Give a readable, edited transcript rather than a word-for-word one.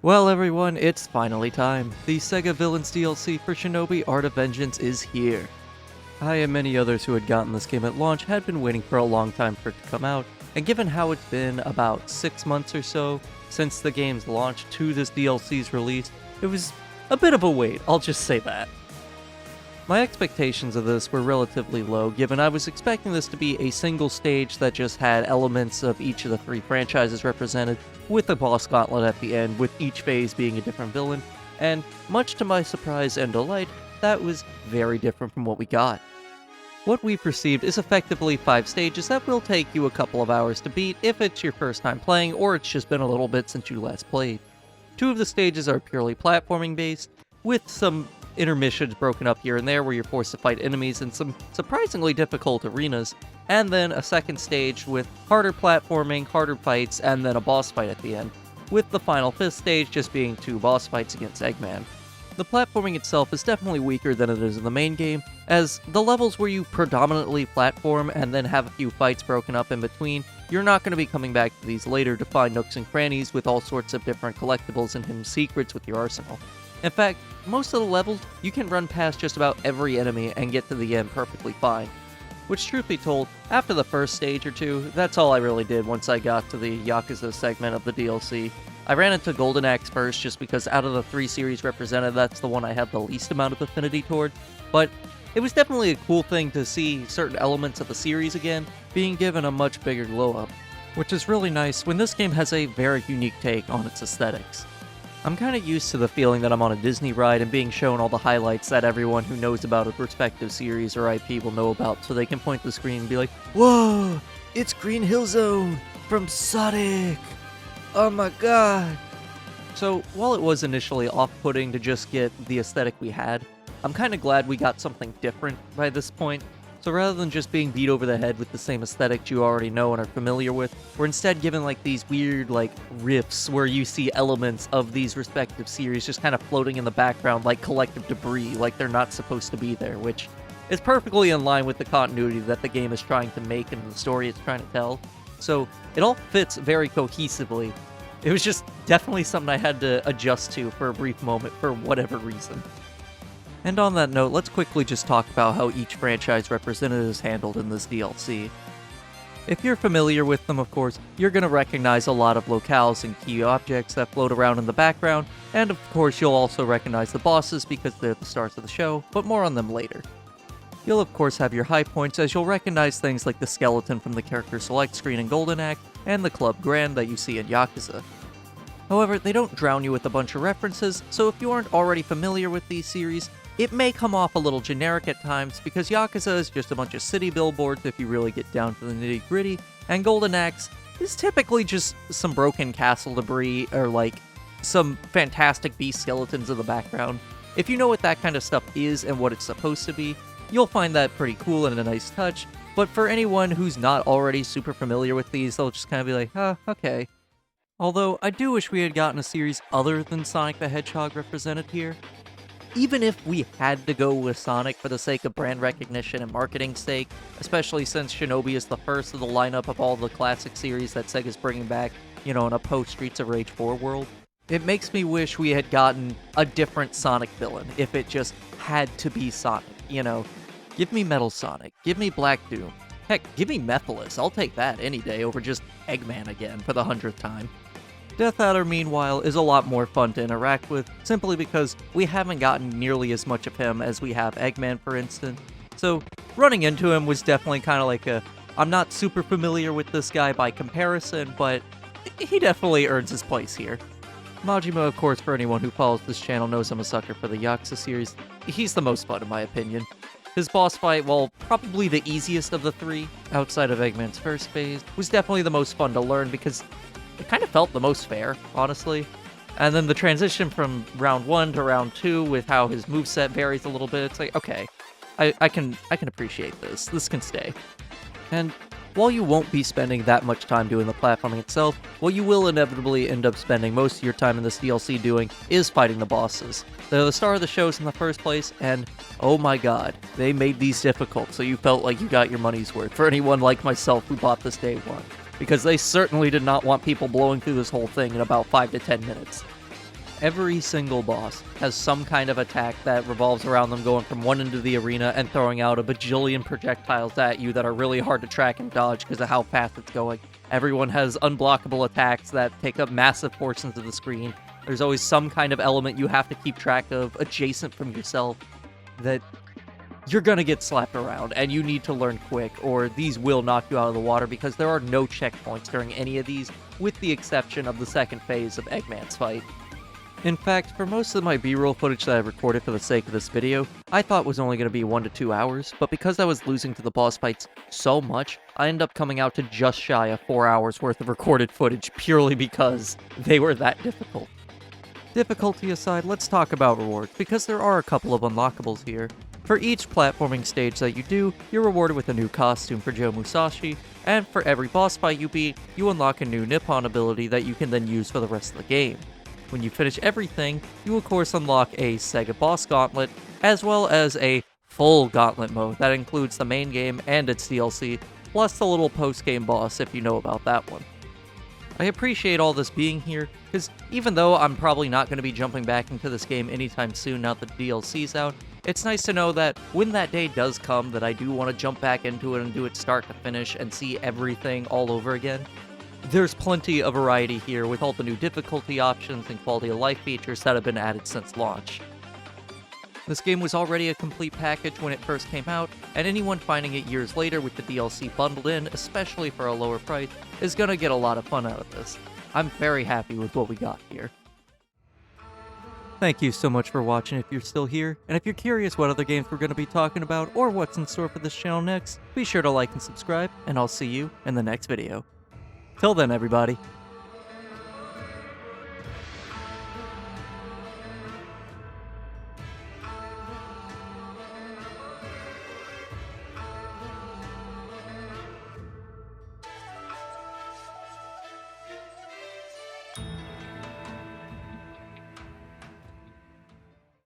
Well everyone, it's finally time. The Sega Villains DLC for Shinobi Art of Vengeance is here. I and many others who had gotten this game at launch had been waiting for a long time for it to come out, and given how it's been about 6 months or so since the game's launch to this DLC's release, it was a bit of a wait, I'll just say that. My expectations of this were relatively low, given I was expecting this to be a single stage that just had elements of each of the 3 franchises represented, with a boss gauntlet at the end, with each phase being a different villain, and much to my surprise and delight, that was very different from what we got. What we've received is effectively 5 stages that will take you a couple of hours to beat if it's your first time playing or it's just been a little bit since you last played. 2 of the stages are purely platforming based, with some intermissions broken up here and there where you're forced to fight enemies in some surprisingly difficult arenas, and then a second stage with harder platforming, harder fights, and then a boss fight at the end, with the final 5th stage just being 2 boss fights against Eggman. The platforming itself is definitely weaker than it is in the main game, as the levels where you predominantly platform and then have a few fights broken up in between, you're not going to be coming back to these later to find nooks and crannies with all sorts of different collectibles and hidden secrets with your arsenal. In fact, most of the levels, you can run past just about every enemy and get to the end perfectly fine. Which, truth be told, after the first stage or 2, that's all I really did once I got to the Yakuza segment of the DLC. I ran into Golden Axe first just because out of the 3 series represented, that's the one I have the least amount of affinity toward, but it was definitely a cool thing to see certain elements of the series again being given a much bigger glow-up, which is really nice when this game has a very unique take on its aesthetics. I'm kinda used to the feeling that I'm on a Disney ride and being shown all the highlights that everyone who knows about a respective series or IP will know about, so they can point to the screen and be like, "Whoa! It's Green Hill Zone from Sonic! Oh my god!" So, while it was initially off-putting to just get the aesthetic we had, I'm kinda glad we got something different by this point. So rather than just being beat over the head with the same aesthetics you already know and are familiar with, we're instead given like these weird riffs where you see elements of these respective series just kind of floating in the background like collective debris, like they're not supposed to be there, which is perfectly in line with the continuity that the game is trying to make and the story it's trying to tell. So it all fits very cohesively. It was just definitely something I had to adjust to for a brief moment for whatever reason. And on that note, let's quickly just talk about how each franchise represented is handled in this DLC. If you're familiar with them, of course, you're going to recognize a lot of locales and key objects that float around in the background, and of course you'll also recognize the bosses because they're the stars of the show, but more on them later. You'll of course have your high points as you'll recognize things like the skeleton from the character select screen in Golden Axe, and the Club Grand that you see in Yakuza. However, they don't drown you with a bunch of references, so if you aren't already familiar with these series, it may come off a little generic at times because Yakuza is just a bunch of city billboards if you really get down to the nitty-gritty, and Golden Axe is typically just some broken castle debris or some fantastic beast skeletons in the background. If you know what that kind of stuff is and what it's supposed to be, you'll find that pretty cool and a nice touch, but for anyone who's not already super familiar with these, they'll just kind of be like, okay. Although, I do wish we had gotten a series other than Sonic the Hedgehog represented here. Even if we had to go with Sonic for the sake of brand recognition and marketing's sake, especially since Shinobi is the first of the lineup of all the classic series that Sega's bringing back, in a post-Streets of Rage 4 world, it makes me wish we had gotten a different Sonic villain if it just had to be Sonic, Give me Metal Sonic, give me Black Doom, heck, give me Mephiles, I'll take that any day over just Eggman again for the 100th time. Death Adder, meanwhile, is a lot more fun to interact with, simply because we haven't gotten nearly as much of him as we have Eggman, for instance. So, running into him was definitely kind of like I'm not super familiar with this guy by comparison, but he definitely earns his place here. Majima, of course, for anyone who follows this channel knows I'm a sucker for the Yakuza series. He's the most fun in my opinion. His boss fight, while probably the easiest of the 3, outside of Eggman's first phase, was definitely the most fun to learn because it kind of felt the most fair, honestly. And then the transition from round 1 to round 2 with how his moveset varies a little bit, it's like, okay, I can appreciate this. This can stay. And while you won't be spending that much time doing the platforming itself, what you will inevitably end up spending most of your time in this DLC doing is fighting the bosses. They're the star of the shows in the first place, and oh my god, they made these difficult so you felt like you got your money's worth for anyone like myself who bought this day one. Because they certainly did not want people blowing through this whole thing in about 5 to 10 minutes. Every single boss has some kind of attack that revolves around them going from one end of the arena and throwing out a bajillion projectiles at you that are really hard to track and dodge because of how fast it's going. Everyone has unblockable attacks that take up massive portions of the screen. There's always some kind of element you have to keep track of adjacent from yourself that you're gonna get slapped around, and you need to learn quick, or these will knock you out of the water because there are no checkpoints during any of these, with the exception of the second phase of Eggman's fight. In fact, for most of my B-roll footage that I recorded for the sake of this video, I thought was only going to be 1 to 2 hours, but because I was losing to the boss fights so much, I ended up coming out to just shy of 4 hours worth of recorded footage purely because they were that difficult. Difficulty aside, let's talk about rewards, because there are a couple of unlockables here. For each platforming stage that you do, you're rewarded with a new costume for Joe Musashi, and for every boss fight you beat, you unlock a new Nippon ability that you can then use for the rest of the game. When you finish everything, you of course unlock a Sega Boss Gauntlet, as well as a full Gauntlet mode that includes the main game and its DLC, plus the little post-game boss if you know about that one. I appreciate all this being here, because even though I'm probably not going to be jumping back into this game anytime soon now that the DLC's out, it's nice to know that when that day does come that I do want to jump back into it and do it start to finish and see everything all over again. There's plenty of variety here with all the new difficulty options and quality of life features that have been added since launch. This game was already a complete package when it first came out, and anyone finding it years later with the DLC bundled in, especially for a lower price, is gonna get a lot of fun out of this. I'm very happy with what we got here. Thank you so much for watching if you're still here, and if you're curious what other games we're going to be talking about or what's in store for this channel next, be sure to like and subscribe, and I'll see you in the next video. Till then, everybody.